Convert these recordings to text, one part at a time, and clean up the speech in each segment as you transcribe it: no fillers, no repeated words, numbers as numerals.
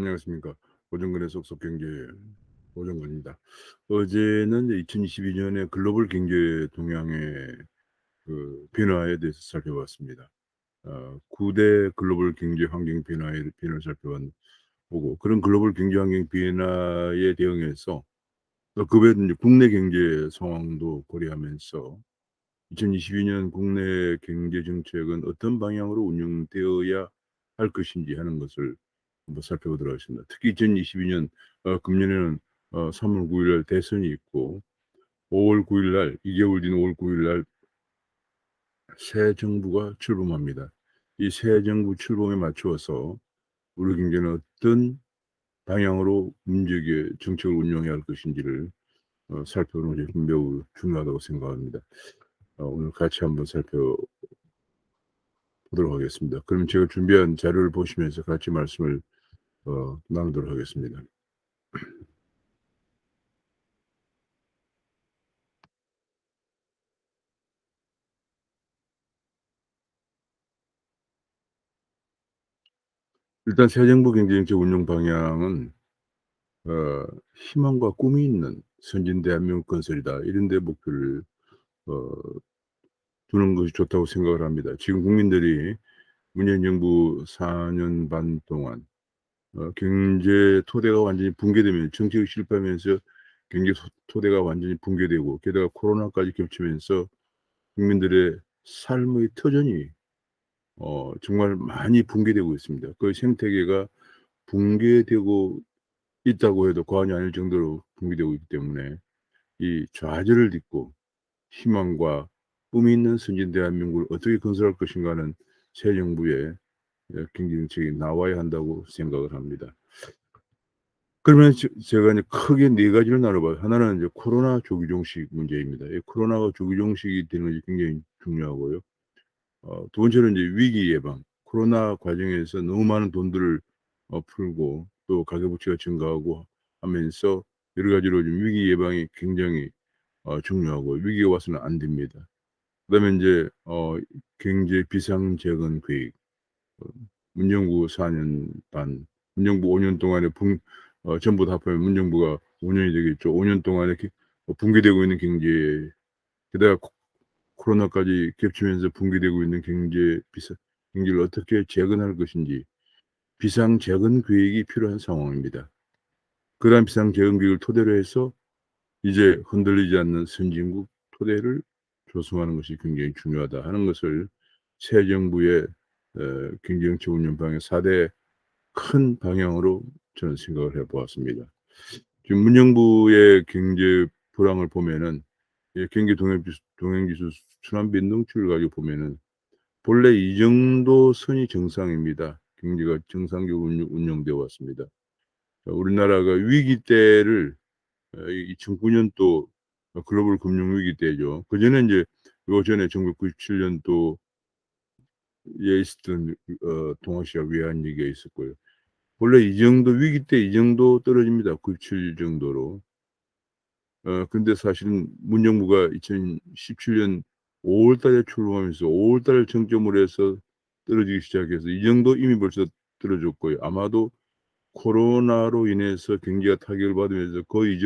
안녕하십니까. 고정근의 속속 경제 고정근입니다. 어제는 이제 2022 년의 글로벌 경제 동향의 변화에 대해서 살펴봤습니다. 9대 글로벌 경제 환경 변화를 보고 그런 글로벌 경제 환경 변화에 대응해서 또 그 외에 이제 국내 경제 상황도 고려하면서 2022년 국내 경제 정책은 어떤 방향으로 운영되어야 할 것인지 하는 것을 한번 살펴보도록 하겠습니다. 특히 2022년 금년에는 3월 9일 날 대선이 있고 5월 9일 날 2개월 뒤인 5월 9일 날 새 정부가 출범합니다. 이 새 정부 출범에 맞추어서 우리 경제는 어떤 방향으로 문제의 정책을 운영해야 할 것인지를 살펴보는 것이 매우 중요하다고 생각합니다. 오늘 같이 한번 살펴보도록 하겠습니다. 그럼 제가 준비한 자료를 보시면서 같이 말씀을 나누도록 하겠습니다. 일단 새 정부 경제정책 운영 방향은 희망과 꿈이 있는 선진 대한민국 건설이다. 이런 데 목표를 어 두는 것이 좋다고 생각을 합니다. 지금 국민들이 문재인 정부 4년 반 동안 경제 토대가 완전히 붕괴되면 정책이 실패하면서 경제 토대가 완전히 붕괴되고 게다가 코로나까지 겹치면서 국민들의 삶의 터전이 정말 많이 붕괴되고 있습니다. 그 생태계가 붕괴되고 있다고 해도 과언이 아닐 정도로 붕괴되고 있기 때문에 이 좌절을 딛고 희망과 꿈이 있는 선진 대한민국을 어떻게 건설할 것인가는 새 정부의 경제 정책이 나와야 한다고 생각을 합니다. 그러면 제가 이제 크게 네 가지를 나눠 봐요. 하나는 이제 코로나 조기 종식 문제입니다. 이 코로나가 조기 종식이 되는 것이 굉장히 중요하고요. 두 번째는 이제 위기 예방. 코로나 과정에서 너무 많은 돈들을 풀고 또 가계부채가 증가하고 하면서 여러 가지로 좀 위기 예방이 굉장히 중요하고 위기가 와서는 안 됩니다. 그다음에 인제 경제 비상재건 계획. 어 문정부 4년 반, 문정부 5년 동안에 전부 다 합하면 문정부가 5 년이 되겠죠. 5년 동안에 붕괴되고 있는 경제, 게다가 코로나까지 겹치면서 붕괴되고 있는 경제를 어떻게 재건할 것인지 비상재건 계획이 필요한 상황입니다. 그러한 비상재건 계획을 토대로 해서 이제 흔들리지 않는 선진국 토대를 조성하는 것이 굉장히 중요하다 하는 것을 새 정부의 경제정책 운영 방향 4대 큰 방향으로 저는 생각을 해 보았습니다. 지금 문정부의 경제 불황을 보면은 경기 동행지수 순환 변동치를 가지고 보면은 본래 이 정도 선이 정상입니다. 경제가 정상적으로 운영되어 왔습니다. 우리나라가 위기 때를 2009 년도 글로벌 금융 위기 때죠. 그전에 인제 요 전에 1997 년도에 있었던 동아시아 외환 위기가 있었고요. 원래 이 정도 위기 때 이 정도 떨어집니다. 97 정도로. 근데 사실은 문정부가 2017년 5월 달에 출범하면서 5월 달을 정점으로 해서 떨어지기 시작해서 이 정도 이미 벌써 떨어졌고요. 아마도 코로나로 인해서 경기가 타격을 받으면서 거의 이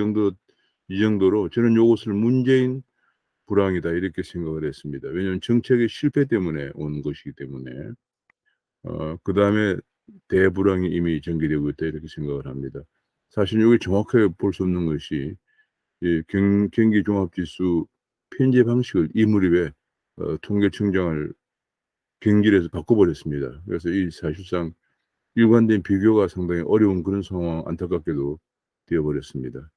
정도로 저는 요것을 '문재인 불황이다.' 이렇게 생각을 했습니다. 왜냐하면 정책의 실패 때문에 온 것이기 때문에. 그다음에 '대불황이 이미 전개되고 있다.' 이렇게 생각을 합니다. 사실 요게 정확하게 볼 수 없는 것이 경기 종합지수 편제 방식을 이 무렵에 통계청장을 경질해서 바꿔 버렸습니다. 그래서 이 사실상 일관된 비교가 상당히 어려운 그런 상황 안타깝게도 되어 버렸습니다.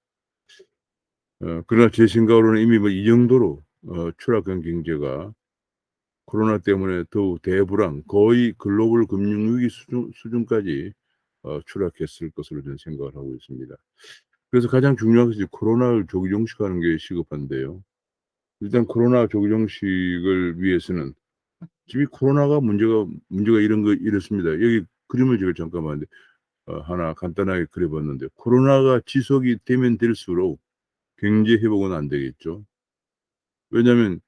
그러나 제 생각으로는 이미 뭐 이 정도로 추락한 경제가 코로나 때문에 더욱 대불황 거의 글로벌 금융 위기 수준까지 추락했을 것으로 저는 생각을 하고 있습니다. 그래서 가장 중요한 것이 코로나를 조기 종식하는 게 시급한데요. 일단 코로나 조기 종식을 위해서는 지금 이 코로나가 문제가 이렇습니다. 여기 그림을 제가 잠깐만 하나 간단하게 그려 봤는데 코로나가 지속이 되면 될수록 경제 회복은 안 되겠죠. 왜냐하면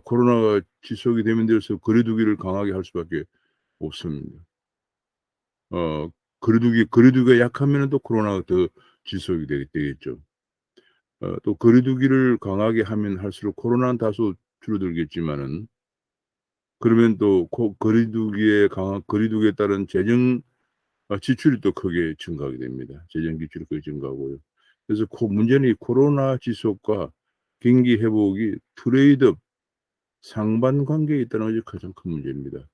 코로나가 지속이 되면 될수록 거리 두기를 강하게 할 수밖에 없습니다. 어 거리두기가 약하면은 또 코로나가 더 지속이 되겠죠. 또 거리두기를 강하게 하면 할수록 코로나는 다소 줄어들겠지만은, 그러면 또 거리두기에 따른 재정 지출이 또 크게 증가하게 됩니다. 재정 지출이 크게 증가하고요. 그래서 문제는 이 코로나 지속과 경기 회복이 트레이드업 상반관계에 있다는 것이 가장 큰 문제입니다.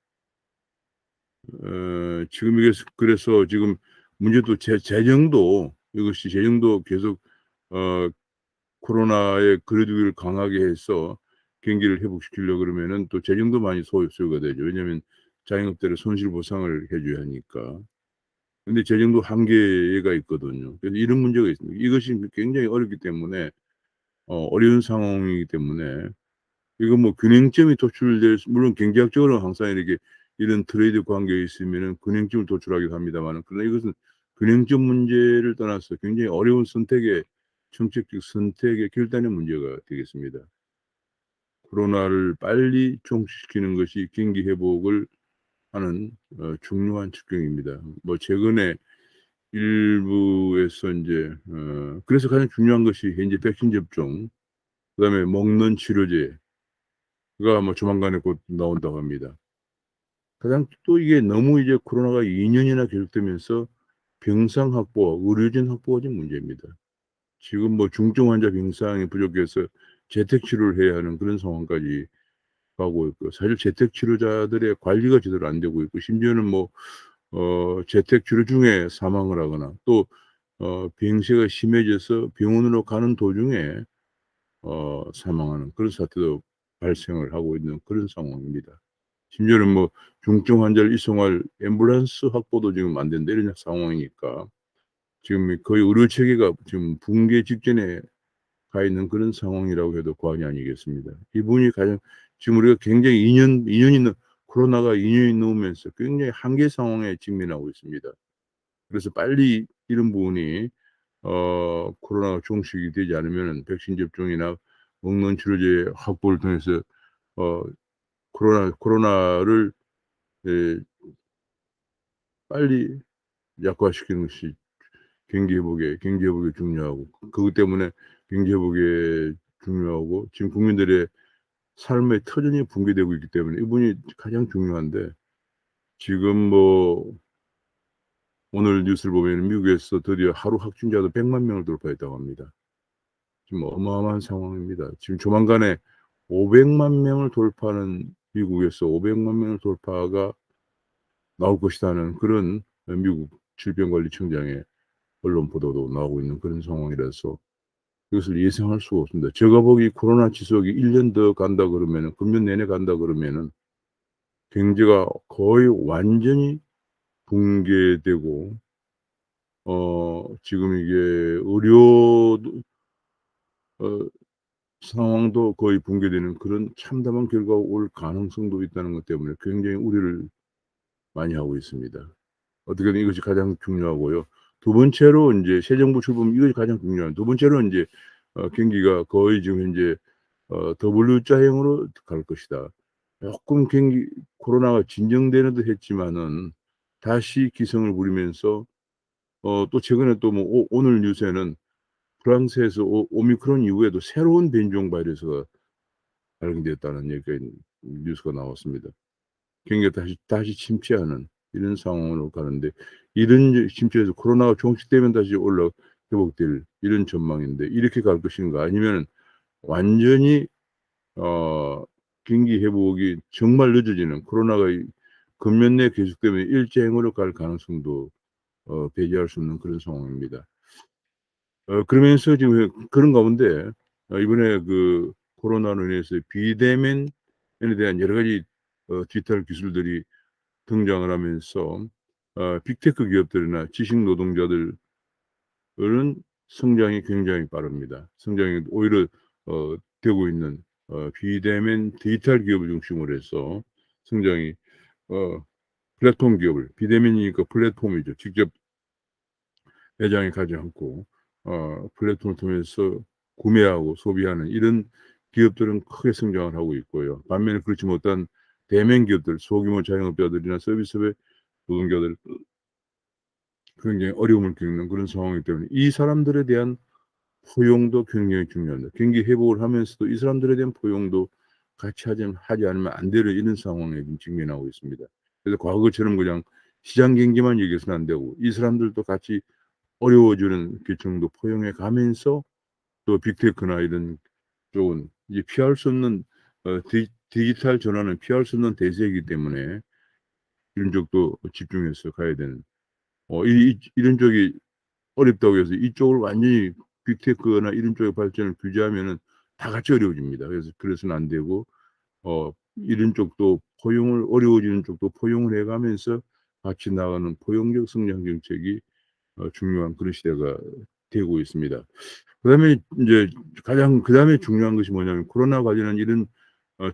지금 이게 그래서 지금 문제도 재정도, 이것이 재정도 계속 어 코로나의 거리두기를 강하게 해서 경기를 회복시키려고 그러면은 또 재정도 많이 소요가 되죠. 왜냐하면 자영업자를 손실 보상을 해 줘야 하니까. 근데 재정도 한계가 있거든요. 그래서 이런 문제가 있습니다. 이것이 굉장히 어렵기 때문에, 어려운 상황이기 때문에, 이거 뭐 균형점이 도출될 물론 경제학적으로는 항상 이렇게 이런 트레이드 관계에 있으면은 균형점을 도출하기도 합니다마는, 그러나 이것은 균형점 문제를 떠나서 굉장히 어려운 정책적 선택의 결단의 문제가 되겠습니다. 코로나를 빨리 종식시키는 것이 경기 회복을 하는 중요한 측정입니다. 뭐 최근에 일부에서 인제 그래서 가장 중요한 것이 현재 백신 접종, 그다음에 먹는 치료제가 뭐 조만간에 곧 나온다고 합니다. 가장 또 이게 너무 이제 코로나가 2 년이나 계속되면서 병상 확보와 의료진 확보가 좀 문제입니다. 지금 뭐 중증 환자 병상이 부족해서 재택 치료를 해야 하는 그런 상황까지 가고 있고요. 사실 재택 치료자들의 관리가 제대로 안 되고 있고, 심지어는 뭐 재택 치료 중에 사망을 하거나, 또 병세가 심해져서 병원으로 가는 도중에 사망하는 그런 사태도 발생을 하고 있는 그런 상황입니다. 심지어는 뭐 중증 환자를 이송할 앰뷸런스 확보도 지금 안 된다, 이런 상황이니까 지금 거의 의료 체계가 지금 붕괴 직전에 가 있는 그런 상황이라고 해도 과언이 아니겠습니다. 이 부분이 가장 지금 우리가 굉장히 2 년이 코로나가 2 년이 넘으면서 굉장히 한계 상황에 직면하고 있습니다. 그래서 빨리 이런 부분이 코로나가 종식이 되지 않으면은 백신 접종이나 먹는 치료제 확보를 통해서 어 코로나를 예 빨리 약화시키는 것이 경기 회복에 중요하고, 그것 때문에 경기 회복에 중요하고, 지금 국민들의 삶의 터전이 붕괴되고 있기 때문에 이 부분이 가장 중요한데, 지금 뭐 오늘 뉴스를 보면은 미국에서 드디어 하루 확진자도 100만 명을 돌파했다고 합니다. 지금 어마어마한 상황입니다. 지금 조만간에 500만 명을 돌파하는, 미국에서 500만 명을 돌파가 나올 것이라는 그런 미국 질병관리청장의 언론 보도도 나오고 있는 그런 상황이라서 이것을 예상할 수가 없습니다. 제가 보기 코로나 지속이 1년 더 간다 그러면은, 금년 내내 간다 그러면은 경제가 거의 완전히 붕괴되고, 지금 이게 의료도 어 상황도 거의 붕괴되는 그런 참담한 결과가 올 가능성도 있다는 것 때문에 굉장히 우려를 많이 하고 있습니다. 어떻게든 이것이 가장 중요하고요. 두 번째로 인제 새 정부 출범, 이것이 가장 중요한, 두 번째로 인제 경기가 거의 지금 현재 W자형으로 갈 것이다. 쪼끔 코로나가 진정되는 듯 했지만은 다시 기승을 부리면서, 또 최근에 또 뭐 오늘 뉴스에는 프랑스에서 오미크론 이후에도 새로운 변종 바이러스가 발견됐다는 얘기가 뉴스가 나왔습니다. 경기가 다시 침체하는 이런 상황으로 가는데, 이런 이제 침체에서 코로나가 종식되면 다시 회복될 이런 전망인데, 이렇게 갈 것인가, 아니면은 완전히 어 경기 회복이 정말 늦어지는, 코로나가 금년 내에 계속되면 일제행으로 갈 가능성도 배제할 수 없는 그런 상황입니다. 그러면서 지금 그런 가운데 이번에 코로나로 인해서 비대면에 대한 여러 가지 디지털 기술들이 등장을 하면서 빅테크 기업들이나 지식 노동자들은 성장이 굉장히 빠릅니다. 성장이 오히려 되고 있는 비대면 디지털 기업을 중심으로 해서 성장이, 어 플랫폼 기업을, 비대면이니까 플랫폼이죠. 직접 매장에 가지 않고 플랫폼을 통해서 구매하고 소비하는 이런 기업들은 크게 성장을 하고 있고요. 반면에 그렇지 못한 대면 기업들, 소규모 자영업자들이나 서비스업의 노동자들, 굉장히 어려움을 겪는 그런 상황이기 때문에 이 사람들에 대한 포용도 굉장히 중요합니다. 경기 회복을 하면서도 이 사람들에 대한 포용도 같이 하지 않으면 안 되는 이런 상황에 지금 직면하고 있습니다. 그래서 과거처럼 그냥 시장 경제만 얘기해서는 안 되고 이 사람들도 같이 어려워지는 계층도 포용해 가면서 또 빅테크나 이런 쪽은 이제 피할 수 없는 디지털 전환은 피할 수 없는 대세이기 때문에 이런 쪽도 집중해서 가야 되는 이런 쪽이 어렵다고 해서 이쪽을 완전히 빅테크나 이런 쪽의 발전을 규제하면은 다 같이 어려워집니다. 그래서는 안 되고 이런 쪽도 어려워지는 쪽도 포용을 해 가면서 같이 나가는 포용적 성장 정책이 중요한 그런 시대가 되고 있습니다. 그다음에 인제 그다음에 중요한 것이 뭐냐면 코로나 관련한 이런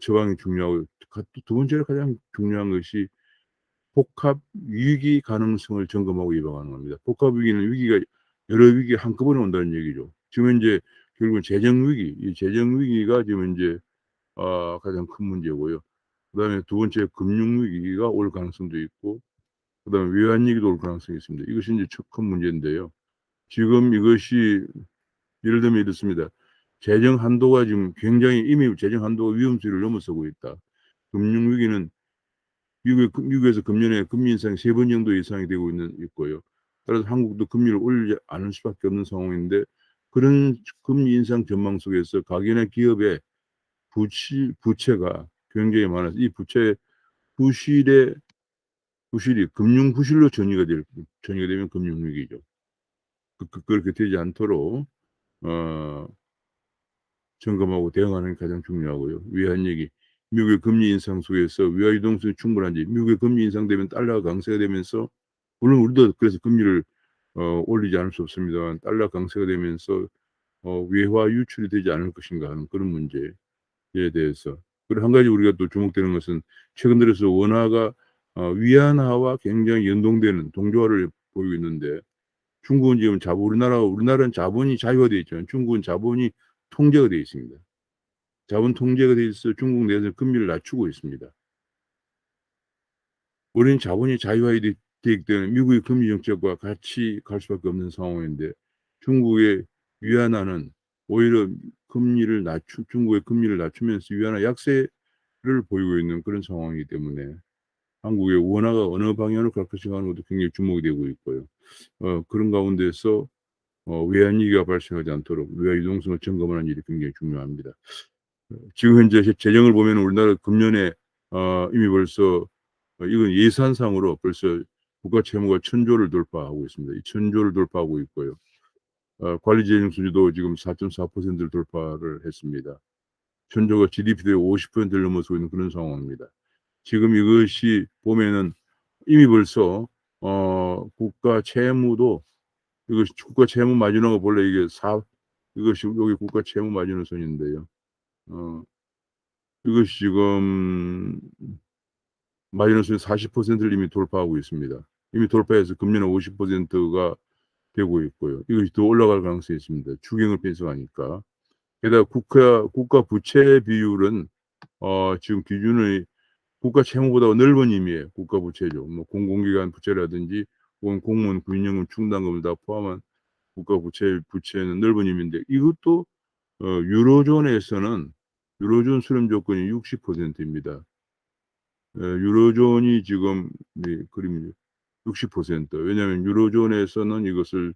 처방이 중요하고 두 번째로 가장 중요한 것이 복합 위기 가능성을 점검하고 예방하는 겁니다. 복합 위기는 여러 위기가 한꺼번에 온다는 얘기죠. 지금 현재 결국은 재정 위기, 이 재정 위기가 지금 현재 가장 큰 문제고요. 그다음에 두 번째 금융 위기가 올 가능성도 있고 그다음에 외환 위기도 올 가능성이 있습니다. 이것이 인제 큰 문제인데요. 지금 이것이 예를 들면 이렇습니다. 재정 한도가 지금 굉장히 이미 재정 한도가 위험수위를 넘어서고 있다. 금융 위기는 미국에서 금년에 금리 인상이 3번 정도 예상이 되고 있고요. 따라서 한국도 금리를 올리지 않을 수밖에 없는 상황인데 그런 금리 인상 전망 속에서 가계나 기업의 부채가 굉장히 많아서 이 부실의 부실이 금융 부실로 전이가 되면 금융 위기죠. 그렇게 되지 않도록 어 점검하고 대응하는 게 가장 중요하고요. 외환 위기, 미국의 금리 인상 속에서 외화 유동성이 충분한지 미국의 금리 인상되면 달러가 강세가 되면서 물론 우리도 그래서 금리를 올리지 않을 수 없습니다만 달러 강세가 되면서 외화 유출이 되지 않을 것인가 하는 그런 문제에 대해서. 그리고 한 가지 우리가 또 주목되는 것은 최근 들어서 원화가 위안화와 굉장히 연동되는 동조화를 보이고 있는데 중국은 지금 우리나라는 자본이 자유화되어 있지만 중국은 자본이 통제가 되어 있습니다. 자본 통제가 돼 있어 중국 내에서 금리를 낮추고 있습니다. 우리는 자본이 자유화돼 있기 때문에 미국의 금리 정책과 같이 갈 수밖에 없는 상황인데 중국의 위안화는 오히려 중국의 금리를 낮추면서 위안화 약세를 보이고 있는 그런 상황이기 때문에 한국의 원화가 어느 방향으로 갈 것인가 하는 것도 굉장히 주목이 되고 있고요. 그런 가운데서 외환 위기가 발생하지 않도록 외화 유동성을 점검하는 일이 굉장히 중요합니다. 지금 현재 재정을 보면은 우리나라 금년에 이미 벌써 이건 예산상으로 벌써 국가 채무가 1,000조를 돌파하고 있습니다. 이 1,000조를 돌파하고 있고요. 관리 재정 수지도 지금 4.4%를 돌파를 했습니다. 1,000조가 GDP 대비 50%를 넘어서고 있는 그런 상황입니다. 지금 이것이 보면은 이미 벌써 국가 채무도 이것이 국가 채무 마지노가 본래 이것이 여기 국가 채무 마지노선인데요. 어 이것이 지금 마이너스 40%를 이미 돌파하고 있습니다. 이미 돌파해서 금년에 50%가 되고 있고요. 이것이 더 올라갈 가능성이 있습니다. 추경을 편성하니까. 게다가 국가 부채 비율은 지금 기준의 국가 채무보다 넓은 의미의 국가 부채죠. 뭐 공공기관 부채라든지 혹은 공무원 군인연금 충당금을 다 포함한 국가 부채는 넓은 의미인데 이것도 유로존에서는 유로존 수렴 조건이 60%입니다. 유로존이 지금 그림 60%. 왜냐하면 유로존에서는 이것을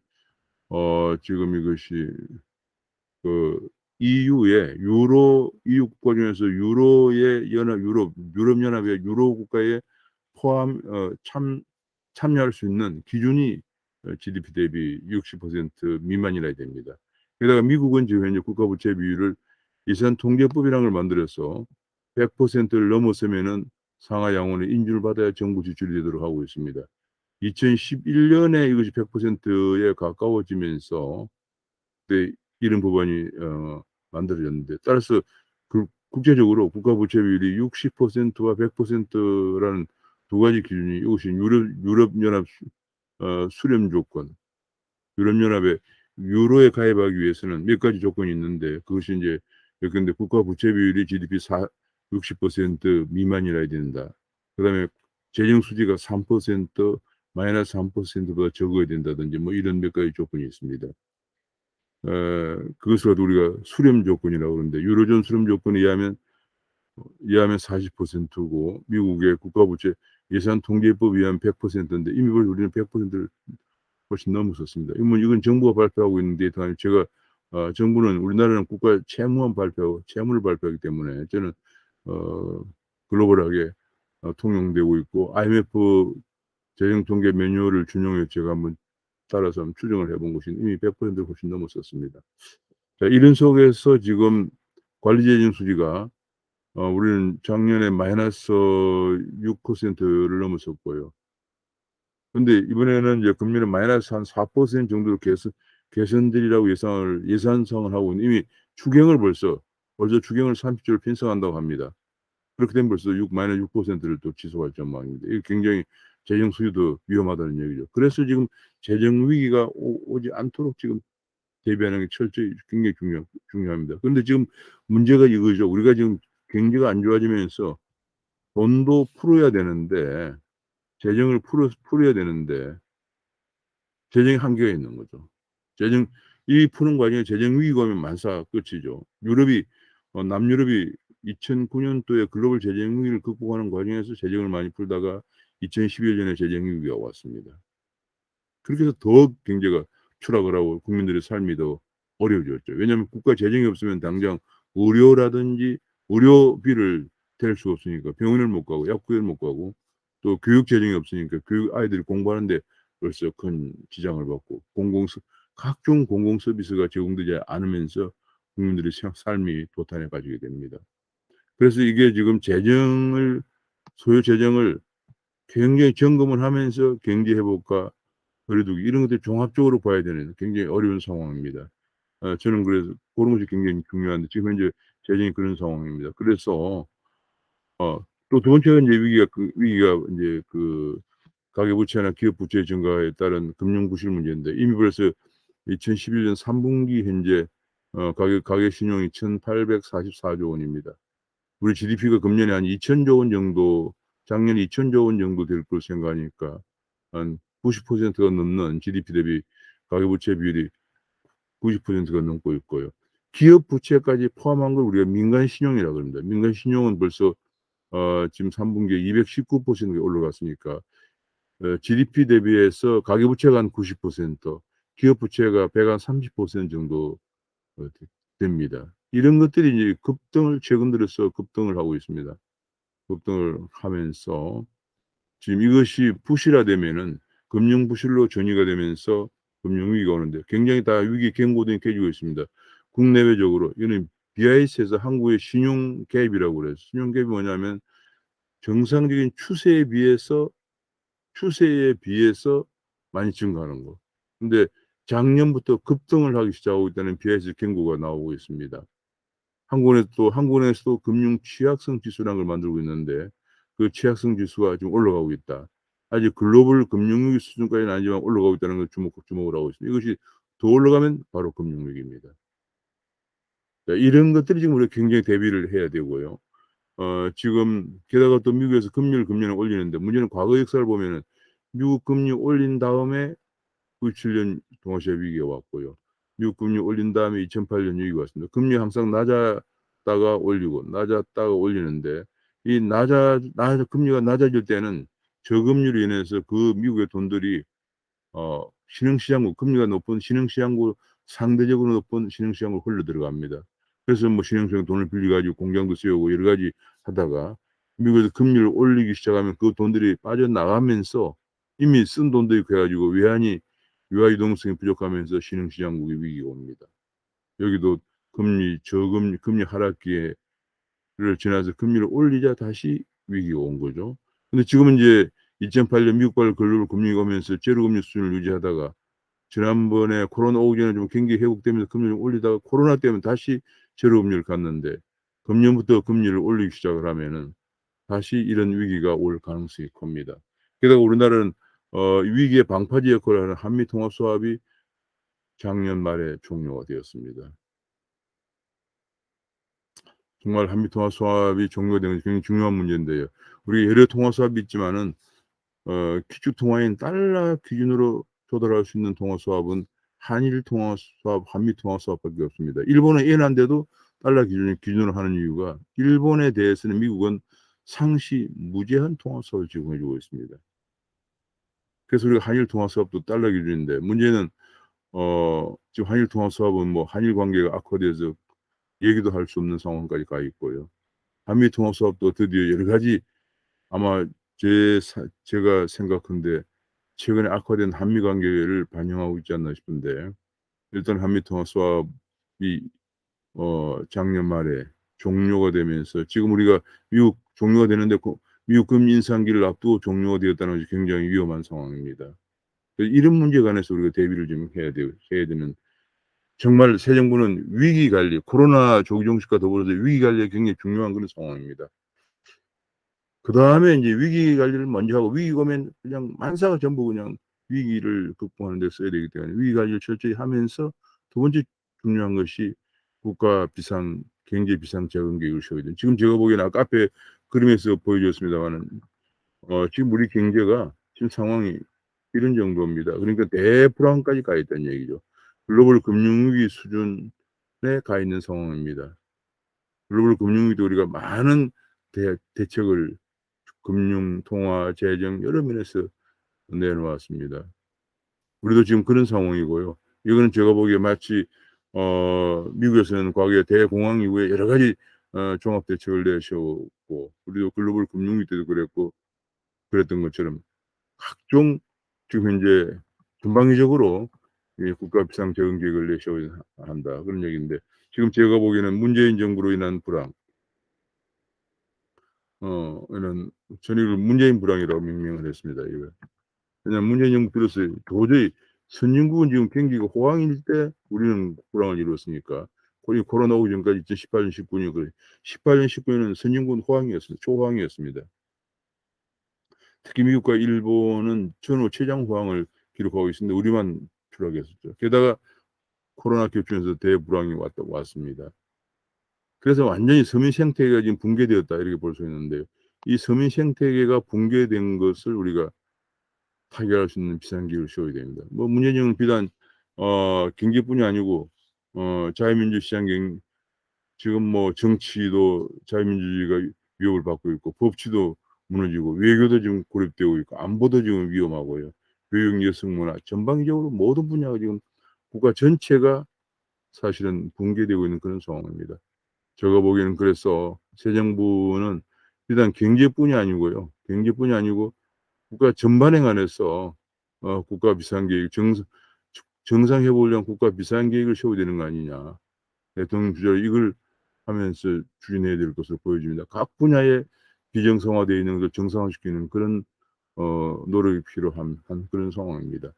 지금 이것이 그 EU 국가 중에서 유럽 연합의 유로 국가에 포함 참여할 수 있는 기준이 GDP 대비 60% 미만이라야 됩니다. 게다가 미국은 지금 현재 국가 부채 비율을 예산 통제법이라는 걸 만들어서 100%를 넘어서면은 상하 양원의 인준을 받아야 정부 지출이 되도록 하고 있습니다. 2011년에 이것이 100%에 가까워지면서 그때 이런 법안이 만들어졌는데 따라서 국제적으로 국가 부채 비율이 60%와 100%라는 두 가지 기준이 이것이 유럽 연합 수렴 조건, 유럽 연합에 유로에 가입하기 위해서는 몇 가지 조건이 있는데 그것이 인제 예컨대 국가 부채 비율이 GDP 60% 미만이라야 된다. 그다음에 재정 수지가 3% -3%보다 적어야 된다든지 뭐 이런 몇 가지 조건이 있습니다. 그것을 우리가 수렴 조건이라고 그러는데 유로존 수렴 조건에 의하면 40%고 미국의 국가 부채 예산 통제법에 의하면 100%인데 이미 벌써 우리는 100%를 훨씬 넘었었습니다. 이건 정부가 발표하고 있는 데이터가 아니고 제가 정부는 우리나라는 국가 채무만 발표하고 채무를 발표하기 때문에 저는 글로벌하게 통용되고 있고 IMF 재정 통계 매뉴얼을 준용해서 제가 한번 따라서 한번 추정을 해본 것이 이미 100%를 훨씬 넘었었습니다. 자, 이런 속에서 지금 관리 재정 수지가 우리는 작년에 마이너스 6%를 넘었었고요. 근데 이번에는 이제 금리는 마이너스 한 4% 정도로 개선되리라고 예상을 하고 있는 이미 추경을 벌써 추경을 30조를 편성한다고 합니다. 그렇게 되면 벌써 마이너스 6%를 또 지속할 전망입니다. 이게 굉장히 재정 수지도 위험하다는 얘기죠. 그래서 지금 재정 위기가 오지 않도록 지금 대비하는 게 철저히 굉장히 중요합니다. 그런데 지금 문제가 이거죠. 우리가 지금 경제가 안 좋아지면서 돈도 풀어야 되는데 재정을 풀어야 되는데 재정에 한계가 있는 거죠. 이 푸는 과정에 재정 위기가 오면 만사 끝이죠. 남유럽이 2009년도에 글로벌 재정 위기를 극복하는 과정에서 재정을 많이 풀다가 2011년에 재정 위기가 왔습니다. 그렇게 해서 더 경제가 추락을 하고 국민들의 삶이 더 어려워졌죠. 왜냐하면 국가 재정이 없으면 당장 의료라든지 의료비를 댈 수가 없으니까 병원을 못 가고 약국을 못 가고 또 교육 재정이 없으니까 아이들이 공부하는 데 벌써 큰 지장을 받고 각종 공공 서비스가 제공되지 않으면서 국민들의 삶이 도탄에 빠지게 됩니다. 그래서 이게 지금 소요 재정을 굉장히 점검을 하면서 경제 회복과 거리두기 이런 것들 종합적으로 봐야 되는 굉장히 어려운 상황입니다. 저는 그래서 고런 것이 굉장히 중요한데 지금 현재 재정이 그런 상황입니다. 그래서 또 두 번째가 인제 위기가 인제 가계부채나 기업 부채 증가에 따른 금융 부실 문제인데 이미 벌써 2011년 3분기 현재 가계 신용이 1,844조 원입니다. 우리 GDP가 금년에 한 2,000조 원 정도 작년에 2,000조 원 정도 될 걸 생각하니까 한 90%가 넘는 GDP 대비 가계부채 비율이 90%가 넘고 있고요. 기업 부채까지 포함한 걸 우리가 민간 신용이라고 그럽니다. 민간 신용은 벌써 지금 3분기에 219%가 올라갔으니까 GDP 대비해서 가계부채가 한 90% 기업 부채가 130% 정도 됩니다. 이런 것들이 이제 최근 들어서 급등을 하고 있습니다. 급등을 하면서 지금 이것이 부실화되면은 금융 부실로 전이가 되면서 금융 위기가 오는데 굉장히 다 위기 경고등이 켜지고 있습니다. 국내외적으로 이거는 BIS에서 한국의 신용 갭이라고 그래요. 신용 갭이 뭐냐면 정상적인 추세에 비해서 많이 증가하는 거. 근데 작년부터 급등을 하기 시작하고 있다는 BIS 경고가 나오고 있습니다. 한국은행에서도 금융 취약성 지수라는 걸 만들고 있는데 그 취약성 지수가 지금 올라가고 있다. 아직 글로벌 금융위기 수준까지는 아니지만 올라가고 있다는 걸 주목을 하고 있습니다. 이것이 더 올라가면 바로 금융위기입니다. 자, 이런 것들이 지금 우리가 굉장히 대비를 해야 되고요. 지금 게다가 또 미국에서 금리를 올리는데 문제는 과거 역사를 보면은 미국 금리 올린 다음에 97년 동아시아 위기가 왔고요. 미국 금리 올린 다음에 2008년 위기가 왔습니다. 금리 항상 낮았다가 올리고 낮았다가 올리는데 이 금리가 낮아질 때는 저금리로 인해서 미국의 돈들이 신흥시장국 금리가 높은 신흥시장국 상대적으로 높은 신흥시장으로 흘러 들어갑니다. 그래서 뭐 신흥시장 돈을 빌려 가지고 공장도 세우고 여러 가지 하다가 미국에서 금리를 올리기 시작하면 그 돈들이 빠져나가면서 이미 쓴 돈들이 돼 가지고 외화 유동성이 부족하면서 신흥시장국의 위기가 옵니다. 여기도 금리 하락기를 지나서 금리를 올리자 다시 위기가 온 거죠. 근데 지금은 이제 2008년 미국발 글로벌 금리가 오면서 제로 금리 수준을 유지하다가 지난번에 코로나 오기 전에 좀 경기 회복되면서 금리를 올리다가 코로나 때문에 다시 제로 금리를 갔는데 금년부터 금리를 올리기 시작을 하면은 다시 이런 위기가 올 가능성이 큽니다. 게다가 우리나라는 위기의 방파제 역할을 하는 한미통합수합이 작년 말에 종료가 되었습니다. 정말 한미통합수합이 종료가 되는 게 굉장히 중요한 문제인데요. 우리 여러 통합수합이 있지만은 기축 통화인 달러 기준으로 조달할 수 있는 통화 수합은 한일 통화 수합, 한미 통화 수합밖에 없습니다. 일본은 엔화인데도 달러 기준으로 하는 이유가 일본에 대해서는 미국은 상시 무제한 통화 수합을 제공해 주고 있습니다. 그래서 우리가 한일 통화 수합도 달러 기준인데 문제는 지금 한일 통화 수합은 뭐 한일 관계가 악화돼서 얘기도 할 수 없는 상황까지 가 있고요. 한미 통화 수합도 드디어 여러 가지 아마 제가 생각한데 최근에 악화된 한미 관계를 반영하고 있지 않나 싶은데 일단 한미 통화 수합이 작년 말에 종료가 되면서 지금 우리가 미국 종료가 되는데 미국 금리 인상기를 앞두고 종료가 되었다는 것이 굉장히 위험한 상황입니다. 이런 문제에 관해서 우리가 대비를 좀 해야 되는 정말 새 정부는 위기 관리, 코로나 조기 종식과 더불어서 위기 관리가 굉장히 중요한 그런 상황입니다. 그다음에 인제 위기 관리를 먼저 하고 위기가 오면 그냥 만사가 전부 그냥 위기를 극복하는 데 써야 되기 때문에 위기 관리를 철저히 하면서 두 번째 중요한 것이 국가 비상 경제 비상 재건 계획을 세워야 돼요. 지금 제가 보기에는 아까 앞에 그림에서 보여줬습니다마는 지금 우리 경제가 지금 상황이 이런 정도입니다. 그러니까 대불황까지 가 있다는 얘기죠. 글로벌 금융위기 수준에 가 있는 상황입니다. 글로벌 금융위기도 우리가 많은 대책을 금융, 통화, 재정 여러 면에서 내놓았습니다. 우리도 지금 그런 상황이고요. 이거는 제가 보기에 마치 미국에서는 과거에 대공황 이후에 여러 가지 종합 대책을 내세웠고 우리도 글로벌 금융위기 때도 그랬던 것처럼 각종 지금 현재 전방위적으로 이 국가 비상 재건 계획을 내세워야 한다. 그런 얘기인데 지금 제가 보기에는 문재인 정부로 인한 불황 이런 저는 이걸 문재인 불황이라고 명명을 했습니다. 이걸. 왜냐하면 문재인 정부 들어서 도저히 선진국은 지금 경기가 호황일 때 우리는 불황을 이뤘으니까 거의 코로나 오기 전까지 2018년, 19년 그래 18년, 19년은 선진국은 호황이었습니다. 초호황이었습니다. 특히 미국과 일본은 전후 최장 호황을 기록하고 있었는데 우리만 추락했었죠. 게다가 코로나 겹치면서 대불황이 왔습니다. 그래서 완전히 서민 생태계가 지금 붕괴되었다 이렇게 볼 수 있는데요. 이 서민 생태계가 붕괴된 것을 우리가 타개할 수 있는 비상계획을 세워야 됩니다. 뭐 문재인 정부는 비단 경제뿐이 아니고 자유민주 시장 지금 뭐 정치도 자유민주주의가 위협을 받고 있고 법치도 무너지고 외교도 지금 고립되고 있고 안보도 지금 위험하고요. 교육, 여성 문화 전방위적으로 모든 분야가 지금 국가 전체가 사실은 붕괴되고 있는 그런 상황입니다. 제가 보기에는 그래서 새 정부는 비단 경제뿐이 아니고요. 경제뿐이 아니고 국가 전반에 관해서 국가 비상계획 정상 회복을 위한 국가 비상계획을 세워야 되는 거 아니냐. 대통령 주재로 이걸 하면서 추진해야 될 것으로 보여집니다. 각 분야에 비정상화되어 있는 것을 정상화시키는 그런 노력이 필요한 그런 상황입니다.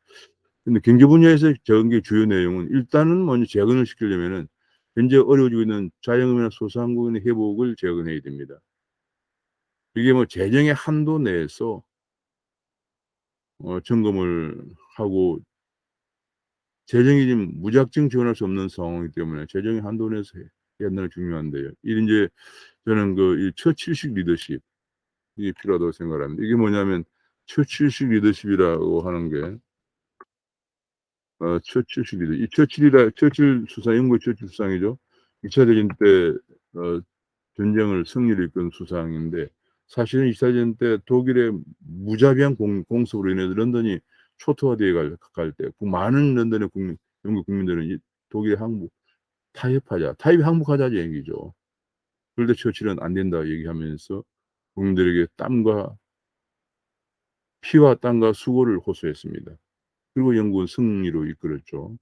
근데 경제 분야에서 적은 게 주요 내용은 일단은 먼저 재건을 시키려면은 현재 어려워지고 있는 자영업이나 소상공인의 회복을 재건해야 됩니다. 이게 뭐 재정의 한도 내에서 점검을 하고 재정이 지금 무작정 지원할 수 없는 상황이기 때문에 재정의 한도 내에서 해야 한다는 게 중요한데요. 이게 인제 저는 이 처칠식 리더십이 필요하다고 생각을 합니다. 이게 뭐냐면 처칠식 리더십이라고 하는 게 처칠식 리더 이 처칠 수상 영국의 처칠 수상이죠. 2차 대전 때 전쟁을 승리를 이끈 수상인데 사실은 2차 대전 때 독일의 무자비한 공습으로 인해서 런던이 초토화되어 갈 때 그 많은 런던의 영국 국민들은 이 독일에 타입 항복하자는 얘기죠. 그런데 처칠은 "안 된다." 얘기하면서 국민들에게 피와 땀과 수고를 호소했습니다. 그리고 영국은 승리로 이끌었죠.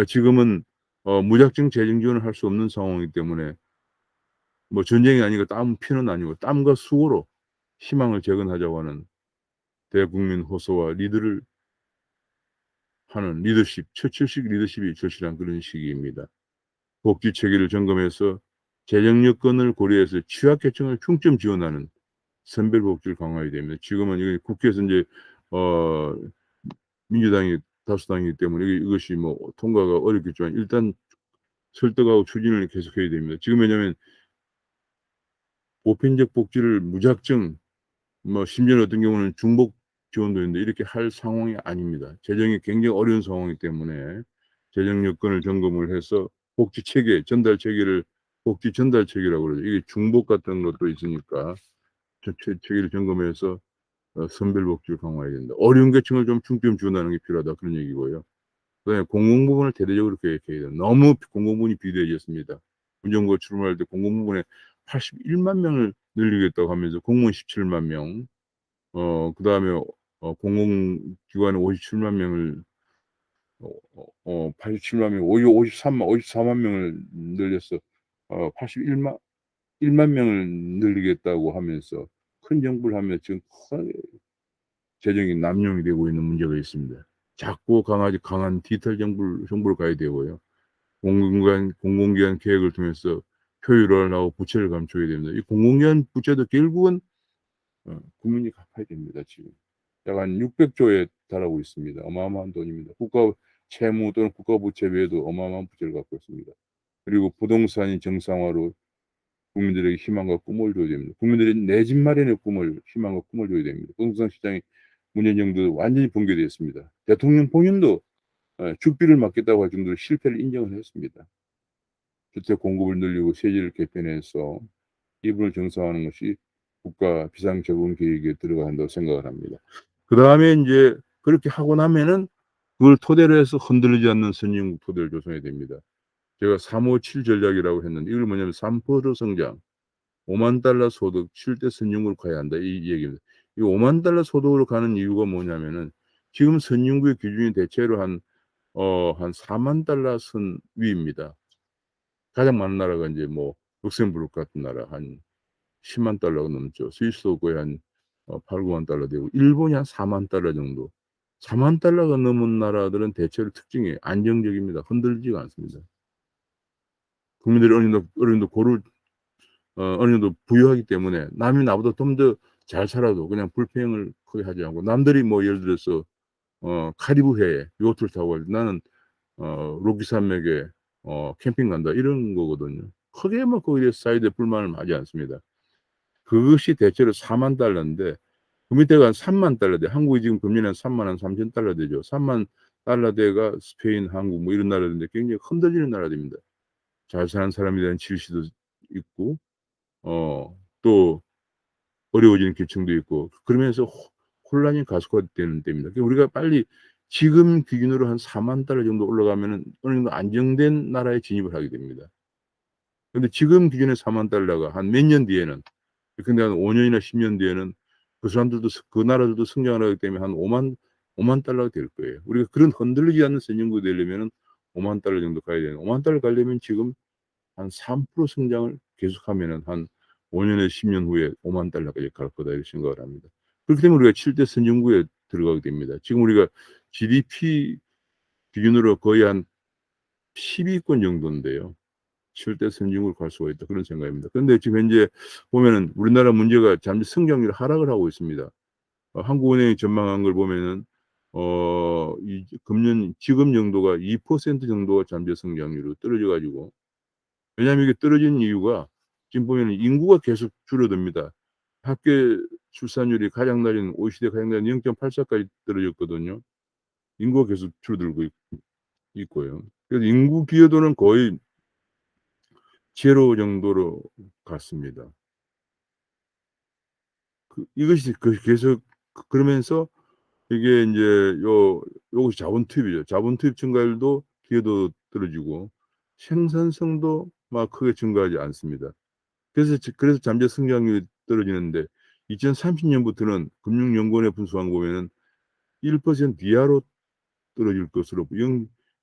지금은 무작정 재정 지원을 할 수 없는 상황이기 때문에 뭐 전쟁이 아니고 피는 아니고 땀과 수고로 희망을 재건하자고 하는 대국민 호소와 리드를 하는 리더십, 처칠식 리더십이 절실한 그런 시기입니다. 복지 체계를 점검해서 재정 여건을 고려해서 취약계층을 중점 지원하는 선별 복지를 강화해야 됩니다. 지금은 이게 국회에서 인제 어 민주당이 다수당이기 때문에 이것이 뭐 통과가 어렵겠지만 일단 설득하고 추진을 계속해야 됩니다. 지금 왜냐하면 보편적 복지를 무작정 뭐 심지어는 어떤 경우는 지원도 있는데 이렇게 할 상황이 아닙니다. 재정이 굉장히 어려운 상황이기 때문에 재정 여건을 점검을 해서 복지 체계, 전달 체계를 복지 전달 체계라고 그러죠. 이게 중복 같은 것도 있으니까 체계를 점검해서 선별 복지를 강화해야 된다. 어려운 계층을 좀 중점 지원하는 게 필요하다 그런 얘기고요. 그다음에 공공 부문을 대대적으로 계획해야 된다. 너무 공공 부문이 비대해졌습니다. 문정부 출마할 때 공공 부문에 81만 명을 늘리겠다고 하면서 공무원 17만 명, 그다음에 공공기관에 57만 명을 87만 명, 오히려 54만 명을 늘렸어. 81만 1만 명을 늘리겠다고 하면서 큰 정부를 하면 지금 큰 재정이 남용이 되고 있는 문제가 있습니다. 작고 강한 디지털 정부로 가야 되고요. 공공기관 계획을 통해서 효율화하고 부채를 감춰야 됩니다. 이 공공기관 부채도 결국은 국민이 갚아야 됩니다 지금. 약 한 600조에 달하고 있습니다. 어마어마한 돈입니다. 국가 채무 또는 국가 부채 외에도 어마어마한 부채를 갖고 있습니다. 그리고 부동산이 정상화로 국민들에게 희망과 꿈을 줘야 됩니다. 국민들이 내 집 마련의 희망과 꿈을 줘야 됩니다. 부동산 시장이 문재인 정부 완전히 붕괴되었습니다. 대통령 본인도 죽비를 맞겠다고 할 정도로 실패를 인정을 했습니다. 주택 공급을 늘리고 세제를 개편해서 이분을 정상화하는 것이 국가 비상적응 계획에 들어가야 한다고 생각을 합니다. 그다음에 인제 그렇게 하고 나면은 그걸 토대로 해서 흔들리지 않는 선진국 토대를 조성해야 됩니다. 제가 357 전략이라고 했는데 이걸 뭐냐면 3% 성장, $50,000 소득 7대 선진국으로 가야 한다 이 얘기입니다. 이 $50,000 소득으로 가는 이유가 뭐냐면은 지금 선진국의 기준이 대체로 한 $40,000 선 위입니다. 가장 많은 나라가 인제 뭐 룩셈부르크 같은 나라 한 $100,000가 넘죠. 스위스도 거의 한 $8,000,000, 9만 되고 일본이 한 $40,000 정도. $40,000가 넘은 나라들은 대체로 특징이 안정적입니다. 흔들리지가 않습니다. 국민들이 어느 정도 어느 정도 부유하기 때문에 남이 나보다 좀 더 잘 살아도 그냥 불평을 크게 하지 않고 남들이 뭐 예를 들어서 카리브해에 요트를 타고 갈 때 나는 로키 산맥에 캠핑 간다 이런 거거든요. 크게 뭐 거기에 사이드에 불만을 하지 않습니다. 그것이 대체로 $40,000 인데 그 밑에가 한 $30,000 돼. 한국이 지금 금리는 한 33,000 되죠. $30,000 대가 스페인, 한국 뭐 이런 나라들인데 굉장히 흔들리는 나라들입니다. 잘 사는 사람에 대한 질시도 있고 또 어려워지는 계층도 있고 그러면서 혼란이 가속화되는 때입니다. 그러니까 우리가 빨리 지금 기준으로 한 $40,000 정도 올라가면은 어느 정도 안정된 나라에 진입을 하게 됩니다. 근데 지금 기준의 $40,000가 한 몇 년 뒤에는 근데 한 5 년이나 10년 뒤에는 그 나라들도 성장을 하기 때문에 한5만 달러가 될 거예요. 우리가 그런 흔들리지 않는 선진국이 되려면은 $50,000 정도 가야 되는 $50,000 가려면 지금 한 3% 성장을 계속하면은 한 5 년에서 10년 후에 $50,000 까지 갈 거다 이렇게 생각을 합니다. 그렇게 되면 우리가 7대 선진국에 들어가게 됩니다. 지금 우리가 GDP 기준으로 거의 한 10위권 정도인데요. 7대 선진국으로 갈 수가 있다 그런 생각입니다. 그런데 지금 현재 보면은 우리나라 문제가 잠시 성장률이 하락을 하고 있습니다. 한국은행이 전망한 걸 보면은 이 금년 지금 정도가 2% 정도가 잠재 성장률로 떨어져 가지고 왜냐하면 이게 떨어지는 이유가 지금 보면은 인구가 계속 줄어듭니다. 합계 출산율이 가장 낮은 OECD 가장 낮은 0.84까지 떨어졌거든요. 인구가 계속 줄어들고 있고요. 그래서 인구 기여도는 거의 제로 정도로 갔습니다. 이것이 계속 그러면서 이게 인제 요것이 자본 투입이죠. 자본 투입 증가율도 기여도 떨어지고 생산성도 막 크게 증가하지 않습니다. 그래서 잠재 성장률이 떨어지는데 2030 년부터는 금융연구원의 분석한 거 보면은 1% 이하로 떨어질 것으로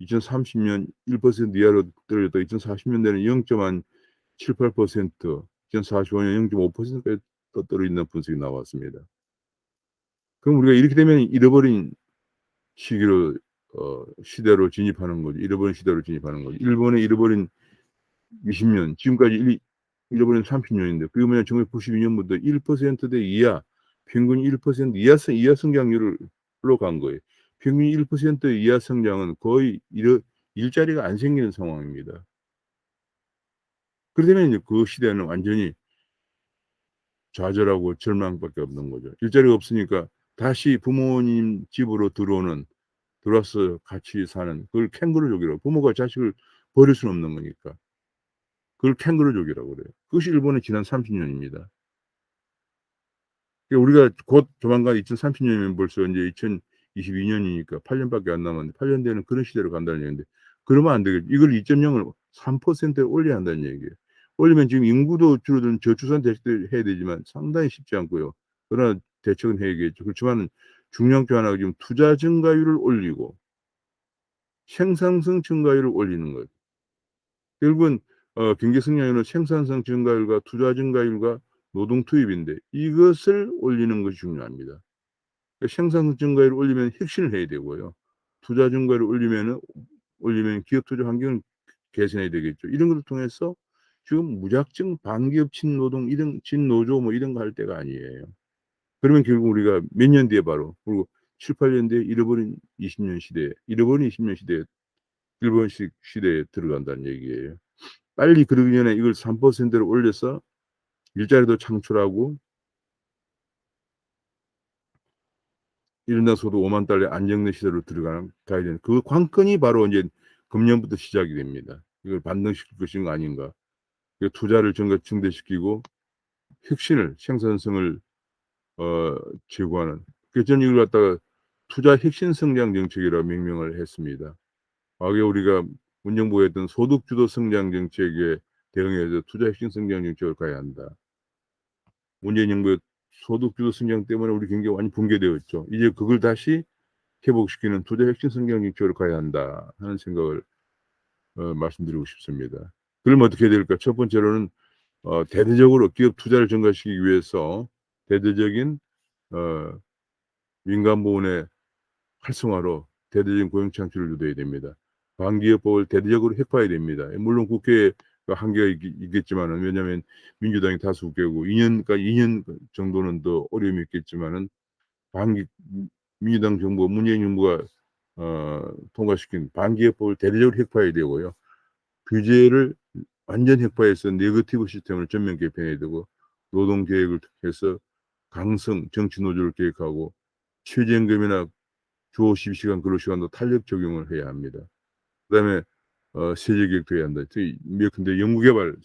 2030년 1% 이하로 떨어졌다가 2040 년대에는 0.78%, 2045년 0.5%까지 더 떨어진다는 분석이 나왔습니다. 그럼 우리가 이렇게 되면 잃어버린 시기로 시대로 진입하는 거죠. 잃어버린 시대로 진입하는 거죠. 일본의 잃어버린 20 년, 지금까지 잃어버린 30 년인데 그게 뭐냐 1992 년부터 1%대 이하, 평균 1% 이하 성장률로 간 거예요. 평균 1% 이하 성장은 거의 일자리가 안 생기는 상황입니다. 그러게 되면 이제 그 시대는 완전히 좌절하고 절망밖에 없는 거죠. 일자리가 없으니까 다시 부모님 집으로 들어와서 같이 사는 그걸 캥거루족이라고. 부모가 자식을 버릴 수는 없는 거니까. 그걸 캥거루족이라고 그래요. 그것이 일본의 지난 30 년입니다. 그러니까 우리가 곧 조만간 2030 년이면 벌써 인제 2022 년이니까 8 년밖에 안 남았는데 8 년 뒤에는 그런 시대로 간다는 얘기인데 그러면 안 되겠죠. 이걸 2.0을 3%에 올려야 한다는 얘기예요. 올리면 지금 인구도 줄어드는 저출산 대책도 해야 되지만 상당히 쉽지 않고요. 그러나 대책은 해야겠죠. 그렇지만은 중요한 게 하나가 지금 투자 증가율을 올리고 생산성 증가율을 올리는 거예요. 결국은 경제 성장률은 생산성 증가율과 투자 증가율과 노동 투입인데 이것을 올리는 것이 중요합니다. 생산 증가율을 올리면 혁신을 해야 되고요. 투자 증가율을 올리면 기업 투자 환경을 개선해야 되겠죠. 이런 것을 통해서 지금 무작정 반기업 친노동 이런 친노조 뭐 이런 거 할 때가 아니에요. 그러면 결국 우리가 몇 년 뒤에 바로 그리고 7-8 년 뒤에 잃어버린 20년 시대에 잃어버린 20년 시대에 일본식 시대에 들어간다는 얘기예요. 빨리 그러기 전에 이걸 3%로 올려서 일자리도 창출하고 1 인당 소득 50,000 달러의 안정된 시대로 가야 되는 그 관건이 바로 인제 금년부터 시작이 됩니다. 이걸 반등시킬 것인가 아닌가. 그 투자를 증대시키고 혁신을 생산성을 어 제고하는 그 저는 이걸 갖다가 투자 혁신 성장 정책이라고 명명을 했습니다. 과거에 우리가 문정부가 했던 소득 주도 성장 정책에 대응해서 투자 혁신 성장 정책을 가야 한다. 문재인 정부의 소득 주도 성장 때문에 우리 경기가 완전히 붕괴되어 있죠. 이제 그걸 다시 회복시키는 투자 혁신 성장 정책으로 가야 한다 하는 생각을 말씀드리고 싶습니다. 그러면 어떻게 해야 될까? 첫 번째로는 대대적으로 기업 투자를 증가시키기 위해서 대대적인 어 민간 부문의 활성화로 대대적인 고용 창출을 유도해야 됩니다. 반기업법을 대대적으로 획파해야 됩니다. 물론 국회에 그 한계가 있겠지만은 왜냐하면 민주당이 다수 국회고 2 년 정도는 더 어려움이 있겠지만은 반기 민주당 정부 문재인 정부가 통과시킨 반기업법을 대대적으로 획파해야 되고요. 규제를 완전 획파해서 네거티브 시스템을 전면 개편해야 되고 노동 계획을 해서 강성 정치 노조를 개혁하고 최저임금이나 주 52시간 근로시간도 탄력 적용을 해야 합니다. 그다음에 세제 개혁도 해야 한다. 저희 예컨대 연구개발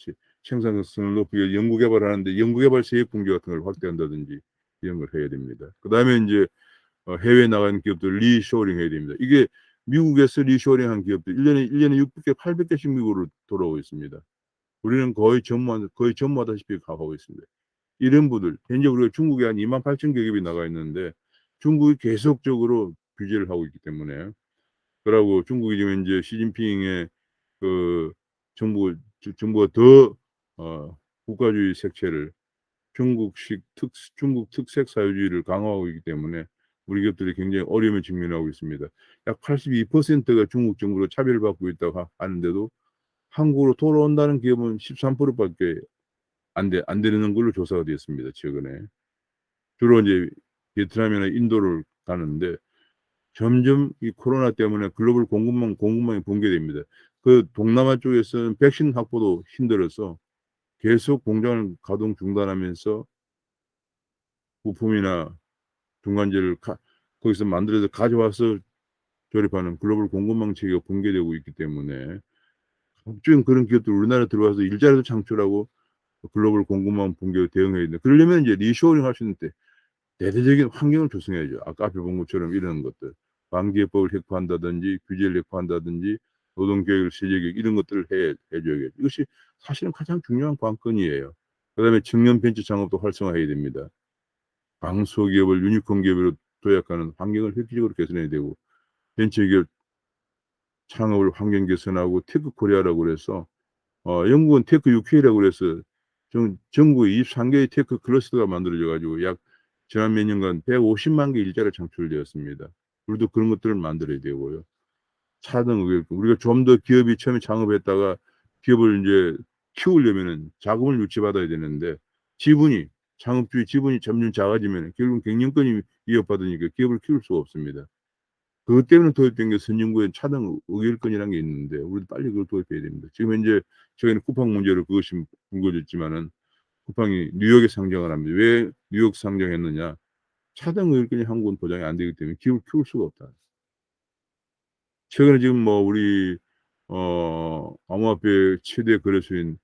생산성을 높이기 위해 연구개발하는데 연구개발 세액 공제 같은 걸 확대한다든지 이런 걸 해야 됩니다. 그다음에 인제 해외에 나가는 기업들 리쇼어링 해야 됩니다. 이게 미국에서 리쇼어링한 기업들 1 년에 600개 800개씩 미국으로 돌아오고 있습니다. 우리는 거의 전무하다시피 가고 있습니다. 이런 분들 현재 우리가 중국에 한 28,000 개 기업이 나가 있는데 중국이 계속적으로 규제를 하고 있기 때문에 그러고 중국이 지금 인제 시진핑의 그 정부가 더 국가주의 색채를 중국 특색 사회주의를 강화하고 있기 때문에 우리 기업들이 굉장히 어려움에 직면하고 있습니다. 약 82%가 중국 정부로 차별받고 있다고 하는데도 한국으로 돌아온다는 기업은 13% 밖에 안 되는 걸로 조사가 되었습니다, 최근에. 주로 인제 베트남이나 인도를 가는데 점점 이 코로나 때문에 글로벌 공급망이 붕괴됩니다. 그 동남아 쪽에서는 백신 확보도 힘들어서 계속 공장을 가동 중단하면서 부품이나 중간재를 거기서 만들어서 가져와서 조립하는 글로벌 공급망 체계가 붕괴되고 있기 때문에 각종 그런 기업들이 우리나라에 들어와서 일자리도 창출하고 글로벌 공급망 붕괴에 대응해야 된다. 그러려면 이제 리쇼어링 할 수 있는 때 대대적인 환경을 조성해야죠. 아까 앞에 본 것처럼 이런 것들. 방기업법을 획파한다든지 규제를 획파한다든지 노동교육을 세제교육 이런 것들을 해 줘야겠죠. 이것이 사실은 가장 중요한 관건이에요. 그다음에 청년 벤처 창업도 활성화해야 됩니다. 강소기업을 유니콘 기업으로 도약하는 환경을 획기적으로 개선해야 되고 벤처기업 창업을 환경 개선하고 테크 코리아라고 그래서 영국은 테크 UK라고 그래서 전국에 23 개의 테크 클러스터가 만들어져 가지고 약 지난 몇 년간 150만 개 일자리가 창출되었습니다. 우리도 그런 것들을 만들어야 되고요. 차등 우리가 좀 더 기업이 처음에 창업했다가 기업을 인제 키우려면은 자금을 유치받아야 되는데 창업주의 지분이 점점 작아지면은 결국은 경영권이 위협받으니까 기업을 키울 수가 없습니다. 그것 때문에 도입된 게 선진국의 차등 의결권이라는 게 있는데 우리도 빨리 그걸 도입해야 됩니다. 지금 현재 최근에 쿠팡 문제로 그것이 불거졌지만은 쿠팡이 뉴욕에 상장을 합니다. 왜 뉴욕 상장했느냐? 차등 의료권이 한국은 보장이 안 되기 때문에 기업을 키울 수가 없다. 최근에 지금 뭐 우리 암호화폐 최대 거래소인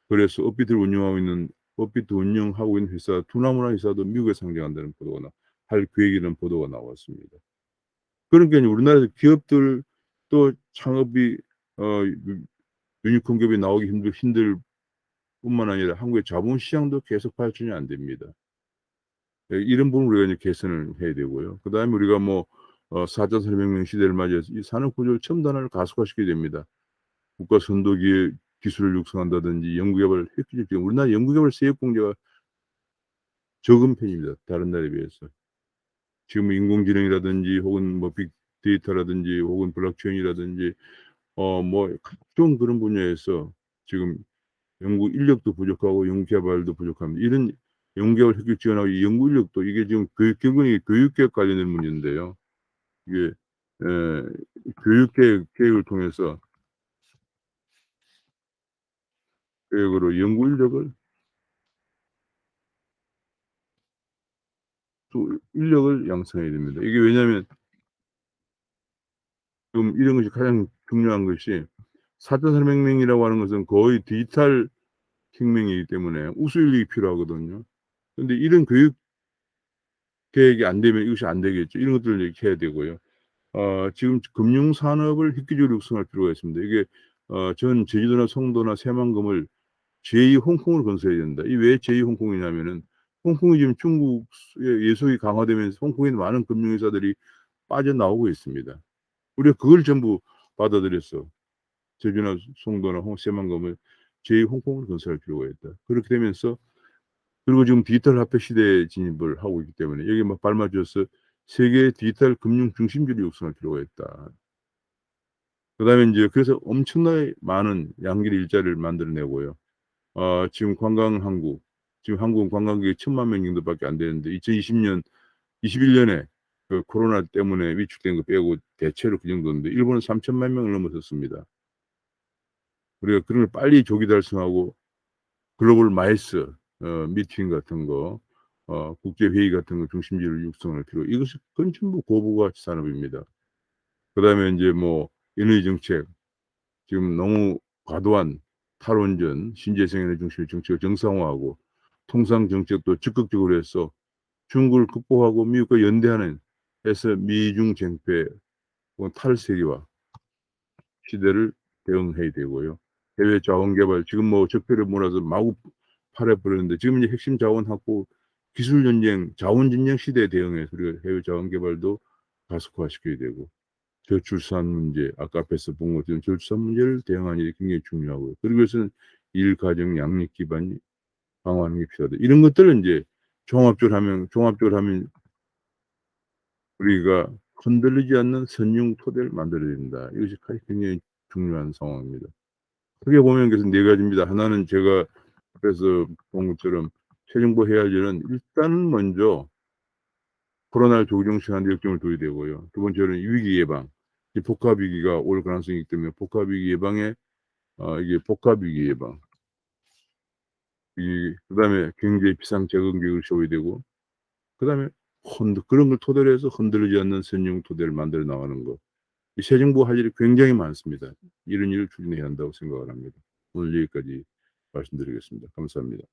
거래소 업비트를 운영하고 있는 업비트 운영하고 있는 회사 두나무나 회사도 미국에 상장한다는 보도가 할 계획이라는 보도가 나왔습니다. 그러니깐요 우리나라에서 기업들 또 창업이 유 유니콘 기업이 나오기 힘들 뿐만 아니라 한국의 자본시장도 계속 발전이 안 됩니다. 예 이런 부분을 우리가 이제 개선을 해야 되고요. 그다음에 우리가 뭐 4차 산업혁명 시대를 맞이해서 이 산업 구조를 첨단화를 가속화시켜야 됩니다. 국가 선도기의 기술을 육성한다든지 연구개발 획기적 지금 우리나라 연구개발 세액 공제가 적은 편입니다, 다른 나라에 비해서. 지금 인공지능이라든지 혹은 뭐 빅데이터라든지 혹은 블록체인이라든지 뭐 각종 그런 분야에서 지금 연구 인력도 부족하고 연구 개발도 부족합니다. 이런 연구 개발 획기적 지원하고 이 연구 인력도 이게 지금 결국은 이게 교육계획 관련된 문제인데요. 이게 교육계획을 통해서 계획으로 연구 인력을 양성해야 됩니다. 이게 왜냐하면 지금 이런 것이 가장 중요한 것이 4차 산업혁명이라고 하는 것은 거의 디지털 혁명이기 때문에 우수 인력이 필요하거든요. 근데 이런 교육 계획이 안 되면 이것이 안 되겠죠. 이런 것들을 이렇게 해야 되고요. 지금 금융 산업을 획기적으로 육성할 필요가 있습니다. 이게 전 제주도나 송도나 새만금을 제2 홍콩으로 건설해야 된다. 이 왜 제2 홍콩이냐면은 홍콩이 지금 중국의 예속이 강화되면서 홍콩에 있는 많은 금융회사들이 빠져나오고 있습니다. 우리가 그걸 전부 받아들여서 제주나 송도나 새만금을 제2 홍콩으로 건설할 필요가 있다. 그렇게 되면서 그리고 지금 디지털 화폐 시대에 진입을 하고 있기 때문에 여기에 막 발맞춰서 세계 디지털 금융 중심지를 육성할 필요가 있다. 그다음에 인제 그래서 엄청나게 많은 양질의 일자리를 만들어 내고요. 지금 관광 한국 지금 한국은 관광객이 1,000,000명 정도밖에 안 되는데 2020년 21 년에 그 코로나 때문에 위축된 거 빼고 대체로 그 정도인데 일본은 3,000,000 명을 넘어섰습니다. 우리가 그런 걸 빨리 조기 달성하고 글로벌 마이스 미팅 같은 거 국제 회의 같은 거 중심지를 육성할 필요 이것이 그건 전부 고부가치 산업입니다. 그다음에 인제 뭐 에너지 정책 지금 너무 과도한 탈원전, 신재생 에너지 중심의 정책을 정상화하고 통상 정책도 적극적으로 해서 중국을 극복하고 미국과 연대하는 해서 미중 쟁패 혹은 탈세계화 시대를 대응해야 되고요. 해외 자원 개발 지금 뭐 적폐를 몰아서 마구 팔아 버렸는데 지금 이제 핵심 자원 확보, 기술 전쟁, 자원 전쟁 시대에 대응해서 우리가 해외 자원 개발도 가속화시켜야 되고 저출산 문제 아까 앞에서 본 것처럼 저출산 문제를 대응하는 일이 굉장히 중요하고요. 그러기 위해서는 일가정 양립 기반 강화하는 게 필요하다. 이런 것들을 인제 종합적으로 하면 우리가 흔들리지 않는 선yung 토대를 만들어야 된다. 이것이 굉장히 중요한 상황입니다. 크게 보면 그래서 네 가지입니다. 하나는 제가 앞에서 본 것처럼 새 정부 해야 할 일은 일단은 먼저 코로나를 조정시하는 데 역점을 둬야 되고요. 두 번째는 위기 예방. 이 복합 위기가 올 가능성이 있기 때문에 복합 위기 예방에 이게 복합 위기 예방. 그다음에 경제 비상 재건 계획을 세워야 되고 그다음에 그런 걸 토대로 해서 흔들리지 않는 선용 토대를 만들어 나가는 것. 이 새 정부 할 일이 굉장히 많습니다. 이런 일을 추진해야 한다고 생각을 합니다. 오늘 여기까지 말씀드리겠습니다. 감사합니다.